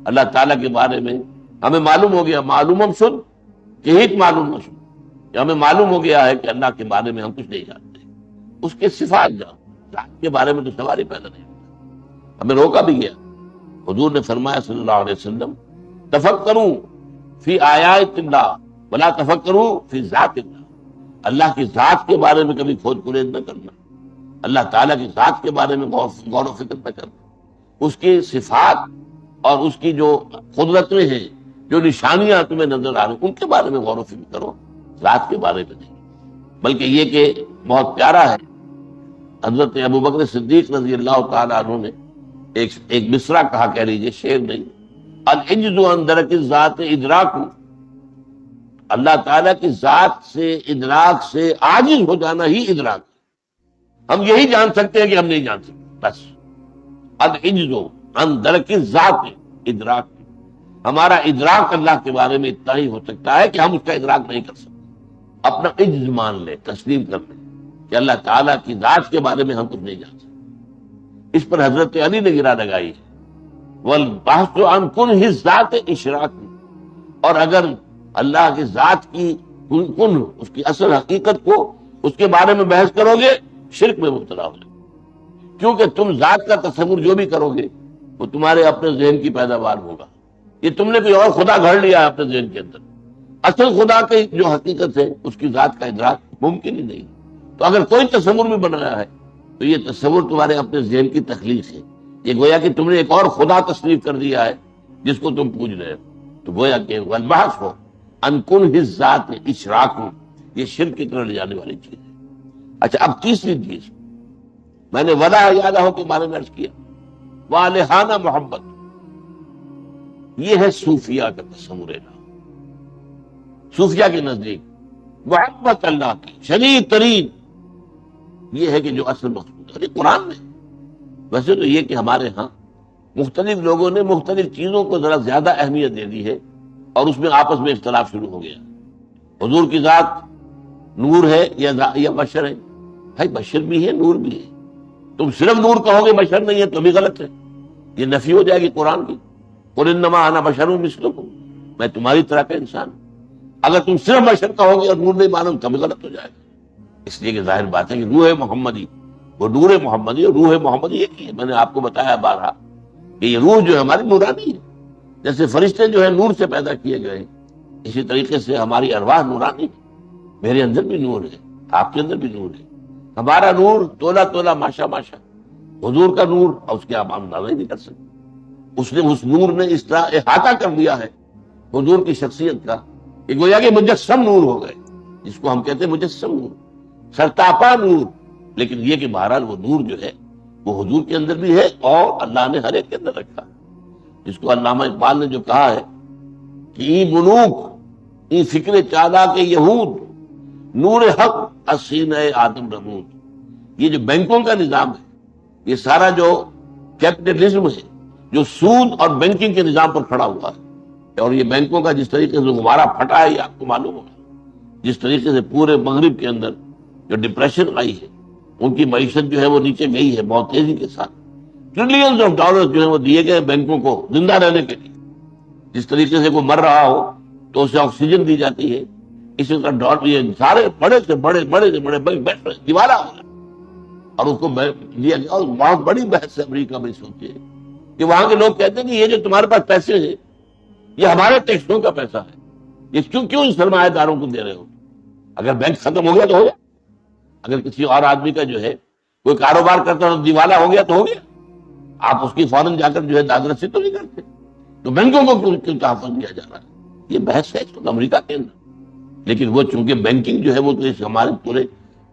اللہ تعالیٰ کے بارے میں، ہمیں معلوم ہو گیا معلوم ہم شد کہ ہیت معلوم نہ شد، کہ ہمیں معلوم ہو گیا ہے کہ اللہ کے بارے میں ہم کچھ نہیں جانتے، اس کے صفات جان، ذات کے بارے میں تو سوال ہی پیدا نہیں ہوتا۔ ہمیں روکا بھی گیا، حضور نے فرمایا صلی اللہ علیہ وسلم تفکروا فی آیات اللہ ولا تفکروا فی ذات اللہ، اللہ کی ذات کے بارے میں کبھی کھوج کرید نہ کرنا، اللہ تعالیٰ کی ذات کے بارے میں غور و فکر نہ کرنا، اس کی صفات اور اس کی جو قدرتیں ہیں، جو نشانیاں تمہیں نظر آ رہی ان کے بارے میں غور و فکر کرو، ذات کے بارے میں نہیں۔ بلکہ یہ کہ بہت پیارا ہے، حضرت ابوبکر صدیق رضی اللہ تعالیٰ عنہ نے ایک مصرع کہا، کہہ لیجیے شعر نہیں، العجز عن درک الذات ادراک، اللہ تعالیٰ کی ذات سے ادراک سے عاجز ہو جانا ہی ادراک ہے۔ ہم یہی جان سکتے ہیں کہ ہم نہیں جان سکتے، بس العجز عن درک الذات ادراک، ہمارا ادراک اللہ کے بارے میں اتنا ہی ہو سکتا ہے کہ ہم اس کا ادراک نہیں کر سکتے، اپنا عجز مان لیں، تسلیم کر لیں کہ اللہ تعالیٰ کی ذات کے بارے میں ہم کچھ نہیں جان سکتے۔ اس پر حضرت علی نے گرا لگائی ہے، والبحث عن کنہ الذات اشراک، اور اگر اللہ کی ذات کی کن، اس کی اصل حقیقت کو، اس کے بارے میں بحث کرو گے شرک میں مبتلا ہو جائے، کیونکہ تم ذات کا تصور جو بھی کرو گے وہ تمہارے اپنے ذہن کی پیداوار ہوگا، یہ تم نے کوئی اور خدا گھڑ لیا ہے اپنے ذہن کے اندر، اصل خدا کی جو حقیقت ہے اس کی ذات کا ادراک ممکن ہی نہیں۔ تو اگر کوئی تصور بھی بنایا ہے تو یہ تصور تمہارے اپنے ذہن کی تخلیق ہے، یہ گویا کہ تم نے ایک اور خدا تصنیف کر دیا ہے جس کو تم پوج رہے ہو، تو گویا کہ والبحث ہو عن کنہ الذات اشراک، یہ شرک کی طرف لے جانے والی چیز ہے۔ اچھا، اب تیسری چیز میں نے ولا یادہ کے بارے میں عرض کیا، والہانہ محبت، یہ ہے صوفیہ کا تصور ہے۔ صوفیہ کے نزدیک محبت اللہ کی شدید ترین یہ ہے کہ جو اصل مقصود ہے قرآن میں۔ ویسے تو یہ کہ ہمارے ہاں مختلف لوگوں نے مختلف چیزوں کو ذرا زیادہ اہمیت دے دی ہے اور اس میں آپس میں اختلاف شروع ہو گیا۔ حضور کی ذات نور ہے یا بشر ہے؟ بھائی بشر بھی ہے، نور بھی ہے۔ تم صرف نور کہو گے بشر نہیں ہے تو بھی غلط ہے، یہ نفی ہو جائے گی قرآن کی، قل انما انا بشر مثلکم، میں تمہاری طرح کا انسان ہوں۔ اگر تم صرف بشر کہو گے اور نور نہیں مانو تو بھی غلط ہو جائے گا۔ اس لیے کہ ظاہر بات ہے کہ روح محمدی، وہ نور محمدی اور روح محمدی ایک ہی ہے۔ میں نے آپ کو بتایا بارہا کہ یہ روح جو ہے ہماری نورانی ہے، جیسے فرشتے جو ہے نور سے پیدا کیے گئے ہیں، اسی طریقے سے ہماری ارواح نورانی ہے۔ میرے اندر بھی نور ہے، آپ کے اندر بھی نور ہے۔ ہمارا نور تولا تولا ماشا ماشا، حضور کا نور اور اس کے آپ اندازہ ہی نہیں کر سکتے۔ اس نور نے اس طرح احاطہ کر دیا ہے حضور کی شخصیت کا کہ گویا کہ مجسم نور ہو گئے، جس کو ہم کہتے ہیں مجسم نور، سرتاپا نور۔ لیکن یہ کہ بہرحال وہ نور جو ہے وہ حضور کے اندر بھی ہے اور اللہ نے ہر ایک کے اندر رکھا ہے، جس کو علامہ اقبال نے جو کہا ہے کہ ای بنوک ای فکر چالاک یہود نور حق اسینہ آدم رمود۔ یہ جو بینکوں کا نظام ہے، یہ سارا جو کیپٹلزم ہے جو سود اور بینکنگ کے نظام پر کھڑا ہوا ہے، اور یہ بینکوں کا جس طریقے سے غبارہ پھٹا ہے یہ آپ کو معلوم ہوگا، جس طریقے سے پورے مغرب کے اندر جو ڈپریشن آئی ہے، ان کی معیشت جو ہے وہ نیچے گئی ہے بہت تیزی کے ساتھ، ٹریلینز آف ڈالر جو ہے وہ دیے گئے بینکوں کو زندہ رہنے کے لیے۔ جس طریقے سے کوئی مر رہا ہو تو اسے آکسیجن دی جاتی ہے، اسی طرح یہ سارے بڑے سے بڑے بینک دیوالا ہو گئے اور اس کو دیا گیا۔ اور بہت بڑی بحث ہے امریکہ میں اس وقت کہ وہاں کے لوگ کہتے ہیں کہ یہ جو تمہارے پاس پیسے ہیں یہ ہمارے ٹیکسوں کا پیسہ ہے، یہ کیوں ان سرمایہ داروں کو دے رہے ہو؟ اگر بینک ختم ہو گیا تو ہو گیا، اگر کسی اور آدمی کا جو ہے کوئی کاروبار کرتا ہے دیوالا ہو گیا تو ہو گیا، آپ اس کی فوراً جا کر جو ہے داد رسی تو نہیں کرتے، تو بینکوں کو کیوں تحفظ دیا جا رہا ہے؟ یہ بحث ہے اس وقت امریکہ کے اندر۔ لیکن وہ چونکہ بینکنگ جو ہے وہ تو اس ہمارے پورے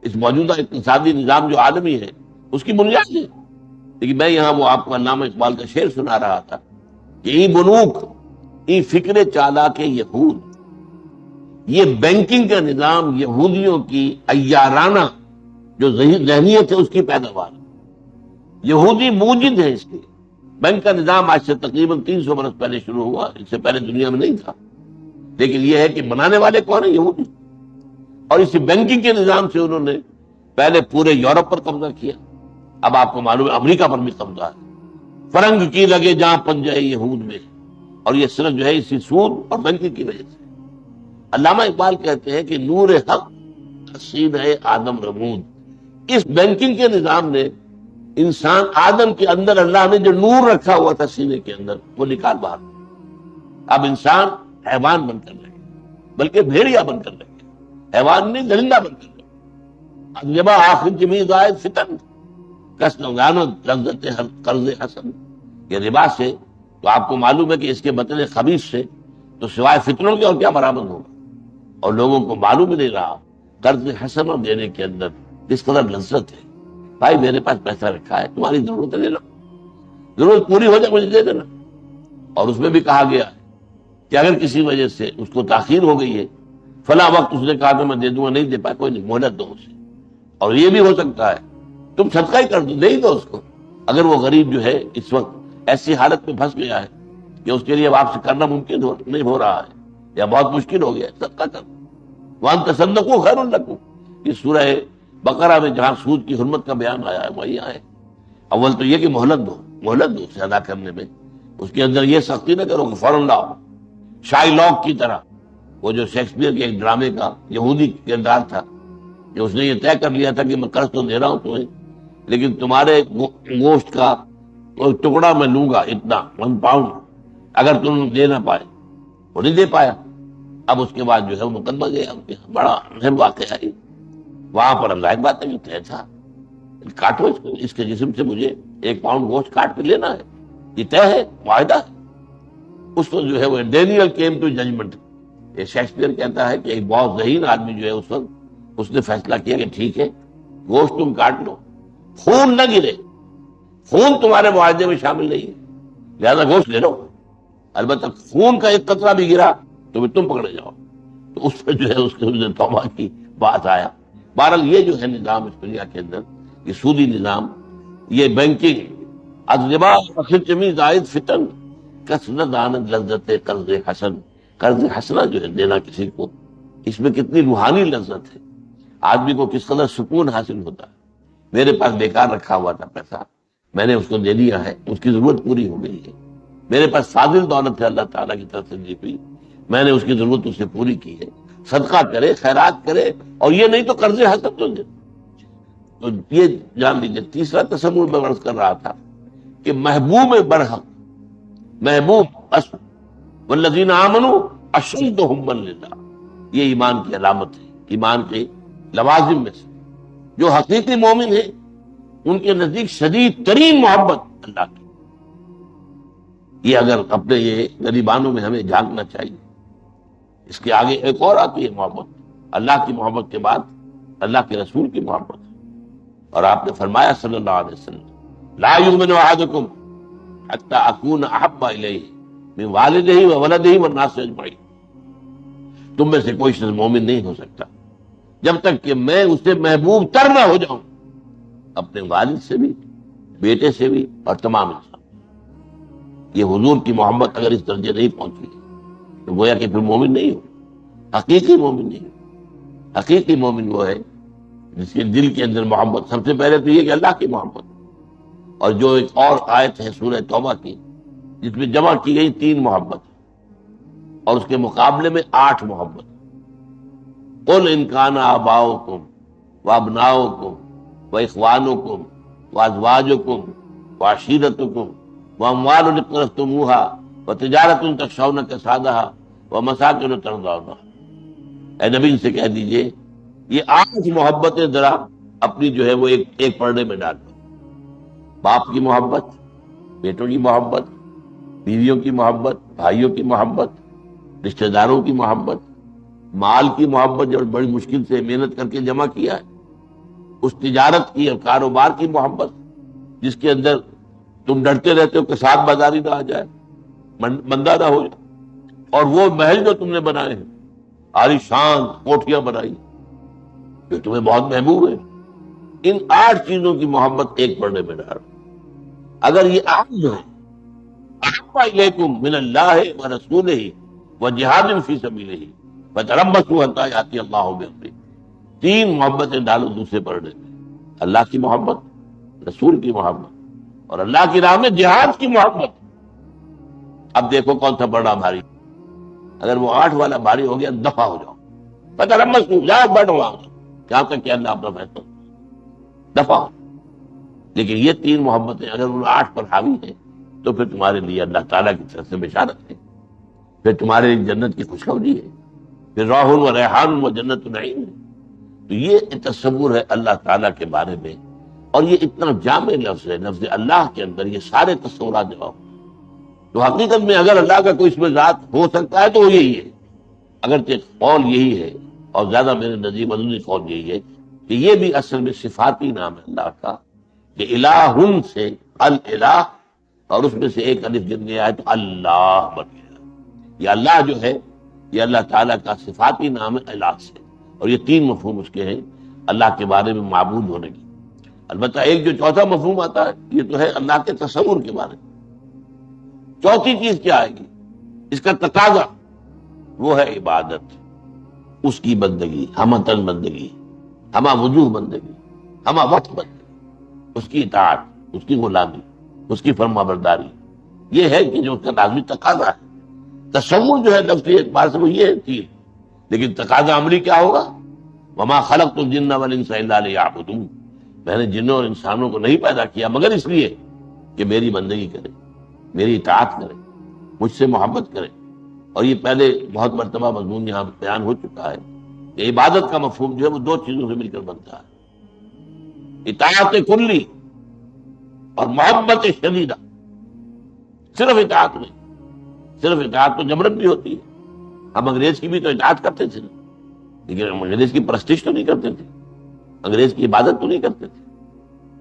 اس موجودہ اقتصادی نظام جو عالمی ہے اس کی بنیاد ہے۔ لیکن میں یہاں وہ آپ کو علامہ اقبال کا شعر سنا رہا تھا کہ ای بنوک ای فکر چالاک یہود، یہ بینکنگ کا نظام یہودیوں کی عیارانہ جو ذہنیت ہے اس کی پیداوار، یہودی موجد ہے اس کے. بینک کا نظام آج سے تقریباً 300 برس پہلے شروع ہوا، اس سے پہلے دنیا میں نہیں تھا. لیکن یہ ہے کہ بنانے والے کون ہیں؟ یہودی. اور اسی بینکنگ کے نظام سے انہوں نے پہلے پورے یورپ پر قبضہ کیا. اب آپ کو معلوم ہے امریکہ پر بھی قبضہ ہے. فرنگ کی لگے جہاں پنجہ یہود میں. اور یہ صرف جو ہے اسی سود اور بینکنگ کی وجہ سے. علامہ اقبال کہتے ہیں کہ نور حق حسین ہے آدم رمود. اس بینکنگ کے نظام نے انسان آدم کے اندر اللہ نے جو نور رکھا ہوا تھا سینے کے اندر وہ نکال باہر. اب انسان حیوان بن کر رہے بلکہ بھیڑیا بن کر رہے، حیوان نہیں درندہ بن کر رہے. جب آخر جمی زائد فتن کس نوانت لذت قرض حسن. یہ لباس ہے تو آپ کو معلوم ہے کہ اس کے بطن خبیث سے تو سوائے فتنوں کے اور کیا برآمد ہوگا. اور لوگوں کو معلوم ہی نہیں رہا قرض حسن اور دینے کے اندر کس قدر لذت ہے. بھائی میرے پاس پیسہ رکھا ہے، تمہاری ضرورت لے لو، ضرورت پوری ہو جائے مجھے دے دینا. اور اس میں بھی کہا گیا کہ اگر کسی وجہ سے اس کو تاخیر ہو گئی ہے فلاں وقت اس نے کہا کہ میں دے دوں گا، نہیں دے پائے، کوئی نہیں، مہلت دو اسے. اور یہ بھی ہو سکتا ہے تم صدقہ ہی کر دو، دے ہی دو اس کو. اگر وہ غریب جو ہے اس وقت ایسی حالت میں پھنس گیا ہے کہ اس کے لیے واپس کرنا ممکن نہیں ہو رہا ہے یا بہت مشکل ہو گیا ہے، صدقہ کر دو. وَأَن تَصَدَّقُوا خَيْرٌ لَكُمْ. یہ سورہ بقرہ میں جہاں سود کی حرمت کا بیان آیا ہے وہی آئے. اول تو یہ کہ مہلت دو اسے ادا کرنے میں. اس کے اندر یہ سختی نہ کرو کہ فوراً لاؤ. شائی لاک کی طرح، وہ جو شیکسپیئر کے ایک ڈرامے کا یہودی کردار تھا کہ اس نے یہ طے کر لیا تھا کہ میں قرض تو دے رہا ہوں تمہیں، لیکن تمہارے گوشت کا ٹکڑا میں لوں گا اتنا 1 پاؤنڈ اگر تم دے نہ پائے. وہ نہیں دے پایا. اب اس کے بعد جو ہے وہ مقدمہ گیا ان کے یہاں، بڑا اہم واقعہ ہے. وہاں پر اللہ ایک بات ہے کہ طے تھا، کاٹو اس کے جسم سے مجھے 1 پاؤنڈ گوشت کاٹ کے لینا ہے، یہ طے ہے، معاہدہ ہے. اس وقت جو ہے وہ ڈینیل کیم ٹو ججمنٹ. یہ شیکسپیئر کہتا ہے کہ ایک بہت ذہین آدمی جو ہے اس وقت اس نے فیصلہ کیا کہ ٹھیک ہے گوشت تم کاٹ لو، خون نہ گرے، خون تمہارے معاہدے میں شامل نہیں ہے، لہذا گوشت لے لو، البتہ خون کا ایک قطرہ بھی گرا تو بھی تم پکڑے جاؤ. تو اس پہ جو ہے اس نے توبہ کی بات آیا. بہرحال یہ جو ہے نظام اس دنیا کے اندر، یہ سودی نظام، یہ بینکنگ، ازلبا چمی زائد فتن کسرت آنند لذت قرض حسن. قرض حسنہ جو ہے دینا کسی کو، اس میں کتنی روحانی لذت ہے، آدمی کو کس قدر سکون حاصل ہوتا ہے. میرے پاس بیکار رکھا ہوا تھا پیسہ، میں نے اس کو دے دیا ہے، اس کی ضرورت پوری ہو گئی ہے. میرے پاس فاضل دولت ہے اللہ تعالیٰ کی طرف سے دی ہوئی، میں نے اس کی ضرورت اس سے پوری کی ہے. صدقہ کرے، خیرات کرے، اور یہ نہیں تو قرض حسن تو دے. تو یہ جان لیجیے. تیسرا تصور میں عرض کر رہا تھا کہ محبوب برحق، محبوب اصل والذین آمنوا اشد حبا للہ، یہ ایمان کی علامت ہے، ایمان کے لوازم میں سے. جو حقیقی مومن ہے ان کے نزدیک شدید ترین محبت اللہ کی. یہ اگر اپنے یہ غریبانوں میں ہمیں جھانکنا چاہیے. اس کے آگے ایک اور آتی ہے محبت، اللہ کی محبت کے بعد اللہ کے رسول کی محبت. اور آپ نے فرمایا صلی اللہ علیہ وسلم لا یؤمن احدکم حتی اکون احب الیہ من والدہ وولدہ والناس اجمعین. تم میں سے کوئی شخص مومن نہیں ہو سکتا جب تک کہ میں اسے محبوب تر نہ ہو جاؤں، اپنے والد سے بھی، بیٹے سے بھی، اور تمام انسان. یہ حضور کی محبت اگر اس درجے نہیں پہنچی تو گویا کہ پھر مومن نہیں ہو، حقیقی مومن نہیں ہو. حقیقی مومن وہ ہے جس کے دل کے اندر محبت، سب سے پہلے تو یہ کہ اللہ کی محبت. اور جو ایک اور آیت ہے سورہ توبہ کی جس میں جمع کی گئی 3 محبت اور اس کے مقابلے میں 8 محبت. قل ان کان آباؤکم وابناؤکم واخوانکم وازواجکم وعشیرتکم واموال اقترفتموها وتجارت تخشون کسادها ومساکن ترضونها. اے نبی سے کہہ دیجئے یہ 8 محبتیں ذرا اپنی جو ہے وہ ایک پردے میں ڈال دو. باپ کی محبت، بیٹوں کی محبت، بیویوں کی محبت، بھائیوں کی محبت، رشتہ داروں کی محبت، مال کی محبت جو بڑی مشکل سے محنت کر کے جمع کیا ہے، اس تجارت کی اور کاروبار کی محبت جس کے اندر تم ڈرتے رہتے ہو کہ ساتھ بازاری نہ آ جائے، بندہ نہ ہو جائے، اور وہ محل جو تم نے بنائے ہیں، عالی شان کوٹھیاں بنائی جو تمہیں بہت محبوب ہے. ان 8 چیزوں کی محبت ایک پردے میں ڈال. اگر یہ عام جو ہے احب الیکم من اللہ ورسولہ وجہاد فی سبیلہ فتربصوا حتی یأتی اللہ بامرہ، تین محبتیں ڈالو دوسرے پڑھنے میں، اللہ کی محبت، رسول کی محبت، اور اللہ کی راہ میں جہاد کی محبت۔ اب دیکھو کون سا بڑا بھاری، اگر وہ 8 والا بھاری ہو گیا دفع ہو جاؤ، فتربصوا، جاؤ بیٹھو وہاں جہاں تک کہ اللہ اپنا فیصلہ دفع ہو۔ لیکن یہ تین محبتیں اگر ان 8 پر حاوی ہیں تو پھر تمہارے لیے اللہ تعالیٰ کی طرف سے بشارت ہے، پھر تمہارے لیے جنت کی خوشخبری ہے، پھر روح و ریحان و جنت نعیم ہے۔ تو یہ تصور ہے اللہ تعالیٰ کے بارے میں، اور یہ اتنا جامع لفظ ہے، لفظ اللہ کے اندر یہ سارے تصورات جواب۔ تو حقیقت میں اگر اللہ کا کوئی اس میں ذات ہو سکتا ہے تو وہ یہی ہے، اگرچہ قول یہی ہے، اور زیادہ میرے نزدیک مضمونی قول یہی ہے کہ یہ بھی اصل میں صفاتی نام ہے اللہ کا، کہ الہن سے الہ، اور اس میں سے ایک الف گر گیا ہے تو اللہ بن گیا۔ یہ اللہ جو ہے یہ اللہ تعالیٰ کا صفاتی نام ہے الہ سے، اور یہ 3 مفہوم اس کے ہیں اللہ کے بارے میں معبود ہونے کی۔ البتہ ایک جو چوتھا مفہوم آتا ہے یہ تو ہے اللہ کے تصور کے بارے میں۔ چوتھی چیز کیا آئے گی اس کا تقاضا، وہ ہے عبادت، اس کی بندگی، ہمہ تن بندگی، ہمہ وجوہ بندگی، ہمہ وقت بندگی، اس کی اطاعت، اس کی غلامی، اس کی فرما برداری۔ یہ ہے کہ جو اس کا لازمی تقاضا ہے۔ تصور جو ہے لفظی اعتبار سے وہ یہ ہے تین، لیکن تقاضا عملی کیا ہوگا؟ وما خلقت الجن والانس الا لیعبدون، میں نے جنوں اور انسانوں کو نہیں پیدا کیا مگر اس لیے کہ میری بندگی کرے، میری اطاعت کرے، مجھ سے محبت کرے۔ اور یہ پہلے بہت مرتبہ مضمون یہاں بیان ہو چکا ہے کہ عبادت کا مفہوم جو ہے وہ 2 چیزوں سے مل کر بنتا ہے، اطاعت کلی اور محبت شدیدہ۔ صرف اطاعت نہیں، صرف اطاعت تو جبرن بھی ہوتی ہے، ہم انگریز کی بھی تو اطاعت کرتے تھے، لیکن ہم انگریز کی پرستش تو نہیں کرتے تھے، انگریز کی عبادت تو نہیں کرتے تھے،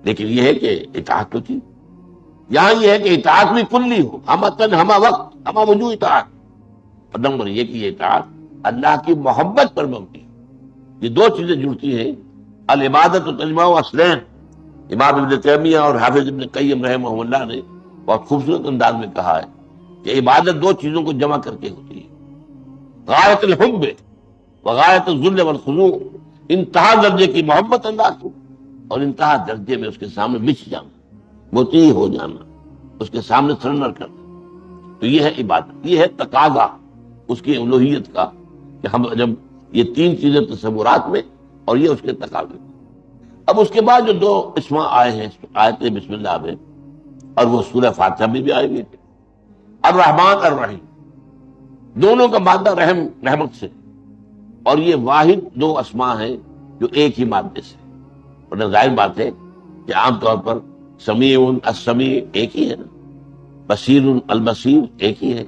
لیکن یہ ہے کہ اطاعت تو تھی۔ یہاں یہ ہے کہ اطاعت بھی کلی ہو، ہمہ تن، ہمہ وقت، ہمہ وجوہ اطاعت۔ اور نمبر یہ کہ یہ اطاعت اللہ کی محبت پر مبنی ہے۔ یہ 2 چیزیں جڑتی ہیں، العبادت و تجمع اصلین۔ امام ابن تیمیہ اور حافظ ابن قیم رحمہ اللہ نے بہت خوبصورت انداز میں کہا ہے کہ عبادت 2 چیزوں کو جمع کر کے ہوتی ہے، غایت الحب و غایت الذل والخضوع، انتہا درجے کی محبت اللہ کو اور انتہا درجے میں اس کے سامنے بچھ جانا، مطیع ہو جانا، اس کے سامنے سرنڈر کرنا۔ تو یہ ہے عبادت، یہ ہے تقاضا اس کی الوہیت کا، کہ ہم جب یہ 3 چیزیں تصورات میں اور یہ اس کے تقاضے۔ اب اس کے بعد جو 2 اسماء آئے ہیں آیت بسم اللہ میں، اور وہ سورہ فاتحہ میں بھی آئے ہوئے تھے، الرحمن الرحیم، دونوں کا مادہ رحم، رحمت سے، اور یہ واحد 2 اسماء ہیں جو ایک ہی مادے سے۔ اور ظاہر بات ہے کہ عام طور پر سمیع السمیع ایک ہی ہے نا، بصیر البصیر ایک ہی ہے،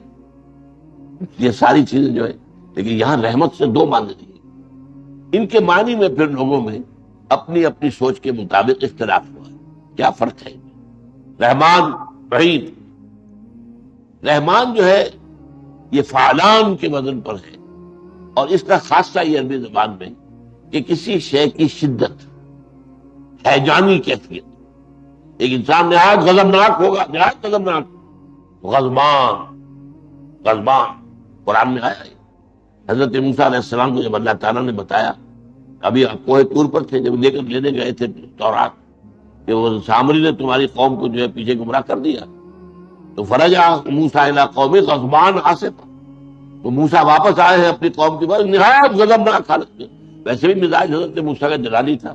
یہ ساری چیزیں جو ہے، لیکن یہاں رحمت سے 2 معنی دیے۔ ان کے معنی میں پھر لوگوں میں اپنی اپنی سوچ کے مطابق اختلاف ہوا ہے، کیا فرق ہے؟ رحمان رحیم، رحمان جو ہے یہ فعلان کے وزن پر ہے، اور اس کا خاصہ یہ عربی زبان میں کہ کسی شے کی شدت، ہیجانی کیفیت۔ ایک انسان نہایت غضبناک ہوگا، نہایت غضبناک، غضبان، غضبان قرآن میں آیا ہے۔ حضرت موسیٰ علیہ السلام کو جب اللہ تعالیٰ نے بتایا، ابھی آپ کوہ طور پر تھے جب لے کر لینے گئے تھے تورات، کہ وہ سامری نے تمہاری قوم کو جو ہے پیچھے گمراہ کر دیا، تو فرجع موسیٰ الی قومہ غضبان آصفا، تو موسیٰ واپس آئے ہیں اپنی قوم کے بعد نہایت غضبناک حالت میں۔ ویسے بھی مزاج حضرت موسیٰ کا جلالی تھا،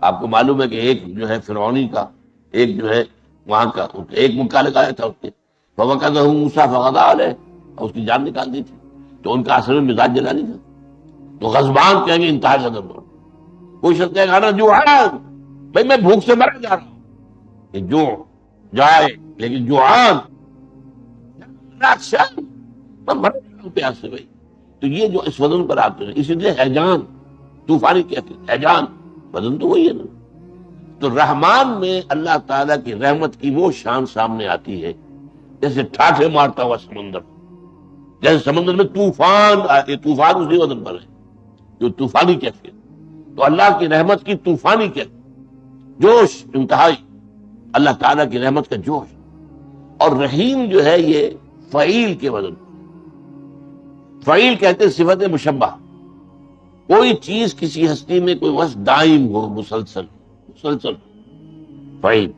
آپ کو معلوم ہے کہ ایک جو ہے فرعونی کا، ایک جو ہے وہاں کا، ایک مکہ لگایا تھا اس نے، فوقذہ موسیٰ فقضیٰ علیہ، اور اس کی جان نکال دی تھی، تو ان کا اصل میں مزاج جلالی تھا۔ تو غضبان کہیں گے انتہا غضب، کوئی شخص کہے گا نا جوعان، بھائی میں بھوک سے مرا جا رہا ہوں، کہ جو جائے لیکن جوعان، میں مر رہا ہوں پیاس سے بھائی۔ تو یہ جو اس وزن پر آتے ہیں، اسی لیے حیجان، طوفانی کیفیت، حیجان وزن تو وہی ہے نا۔ تو رحمان میں اللہ تعالیٰ کی رحمت کی وہ شان سامنے آتی ہے جیسے ٹھاٹھے مارتا ہوا سمندر، جیسے سمندر میں طوفان آئے، طوفان اسی وزن پر ہے جو طوفانی کیفیت۔ تو اللہ کی رحمت کی طوفانی کیفیت، جوش انتہائی، اللہ تعالیٰ کی رحمت کا جوش. اور رحیم جو ہے یہ فعیل کے وزن پر. فعیل کہتے ہیں صفت مشبہ، کوئی چیز کسی ہستی میں کوئی وصف دائم ہو، مسلسل فعیل.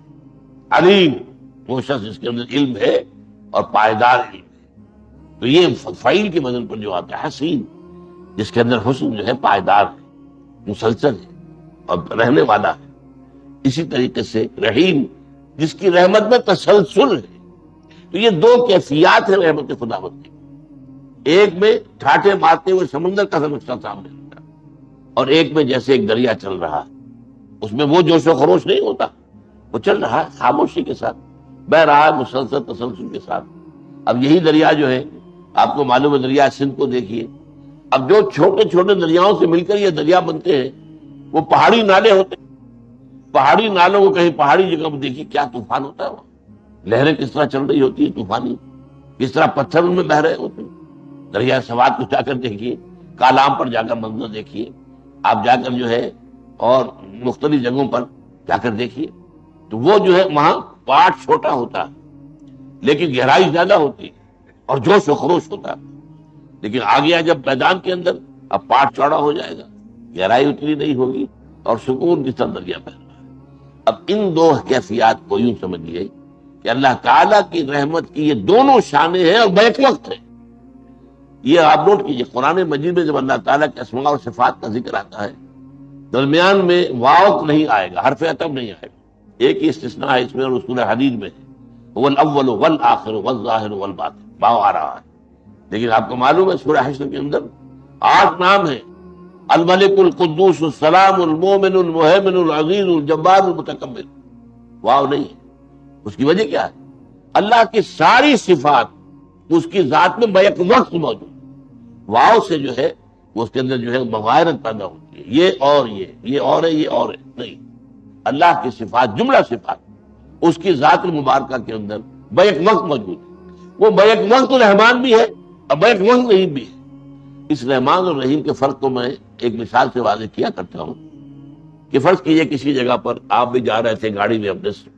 علیم وہ شخص جس کے اندر علم ہے اور پائیدار علم ہے، تو یہ فعیل کے وزن پر جو آتا ہے. حسین جس کے اندر حسن جو ہے پائیدار ہے، مسلسل ہے اور رہنے والا ہے. اسی طریقے سے رحیم جس کی رحمت میں تسلسل ہے. تو یہ دو کیفیات ہیں رحمت خداوند کی. ایک میں ٹھاٹھے مارتے ہوئے سمندر کا نقشہ سامنے رکھا، اور ایک میں جیسے ایک دریا چل رہا ہے، اس میں وہ جوش و خروش نہیں ہوتا، وہ چل رہا ہے خاموشی کے ساتھ، بہ رہا ہے مسلسل تسلسل کے ساتھ. اب یہی دریا جو ہے آپ کو معلوم ہے، دریا سندھ کو دیکھیے. اب جو چھوٹے چھوٹے دریاؤں سے مل کر یہ دریا بنتے ہیں وہ پہاڑی نالے ہوتے ہیں. پہاڑی نالوں کو کہیں پہاڑی جگہ پر دیکھیے کیا طوفان ہوتا ہے، وہ لہریں کس طرح چل رہی ہوتی ہے طوفانی، کس طرح پتھر ان میں بہ رہے ہوتے ہیں. دریا سوات کو جا کر دیکھیے، کالام پر جا کر منظر دیکھیے، آپ جا کر جو ہے اور مختلف جگہوں پر جا کر دیکھیے، تو وہ جو ہے وہاں پاٹ چھوٹا ہوتا ہے لیکن گہرائی زیادہ ہوتی ہے اور جوش و خروش ہوتا ہے. لیکن آگے جب میدان کے اندر اب پاٹ چوڑا ہو جائے گا، گہرائی اتنی نہیں ہوگی اور سکون جس طرح دریا بہ رہا ہے. اب ان دو کیفیات کو یوں سمجھیے کہ اللہ تعالیٰ کی رحمت کی یہ دونوں شانیں ہیں اور بیک وقت ہے. یہ آپ نوٹ کیجئے، قرآن مجید میں جب اللہ تعالیٰ کے اسماء اور صفات کا ذکر آتا ہے درمیان میں واو نہیں آئے گا، حرف عطف نہیں آئے گا. ایک ہی استثناء ہے اس میں اور سورہ حدید میں ہے، هو الاول والآخر والظاہر والباطن، واو آ رہا ہے. لیکن آپ کو معلوم ہے سورہ حشر کے اندر 8 نام ہیں، الملک القدوس السلام المومن المہیمن العزیز الجبار المتکبر. واو نہیں ہے. اس کی وجہ کیا ہے؟ اللہ کی ساری صفات اس کی ذات میں بیک وقت موجود. واو سے جو ہے وہ اس کے اندر جو ہے مغایرت پیدا ہوتی ہے، یہ اور یہ اور ہے، یہ اور ہے. نہیں، اللہ کی صفات جملہ صفات اس کی ذات مبارکہ کے اندر بیک وقت موجود ہے. وہ بیک وقت رحمان بھی ہے اور بیک وقت رحیم بھی ہے. اس رحمان اور رحیم کے فرق کو میں ایک مثال سے واضح کیا کرتا ہوں کہ فرض کیجئے کسی جگہ پر آپ بھی جا رہے تھے گاڑی میں اپنے سے،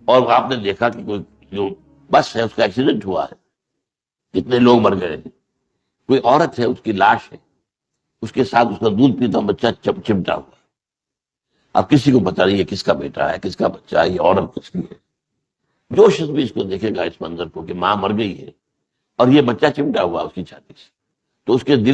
اور آپ نے دیکھا کہ کوئی جو بس ہے اس کا ایکسیڈنٹ ہوا ہے، کتنے لوگ مر گئے ہیں. کوئی عورت ہے، اس کی لاش ہے، اس کے ساتھ اس کا دودھ پیتا بچہ چمٹا ہوا. اب کسی کو پتہ نہیں ہے کس کا بیٹا ہے، کس کا بچہ ہے، یہ عورت کس کی ہے. جو شخص بھی اس کو دیکھے گا اس منظر کو کہ ماں مر گئی ہے اور یہ بچہ چمٹا ہوا اس کی چھاتی سے، تو اس کے دل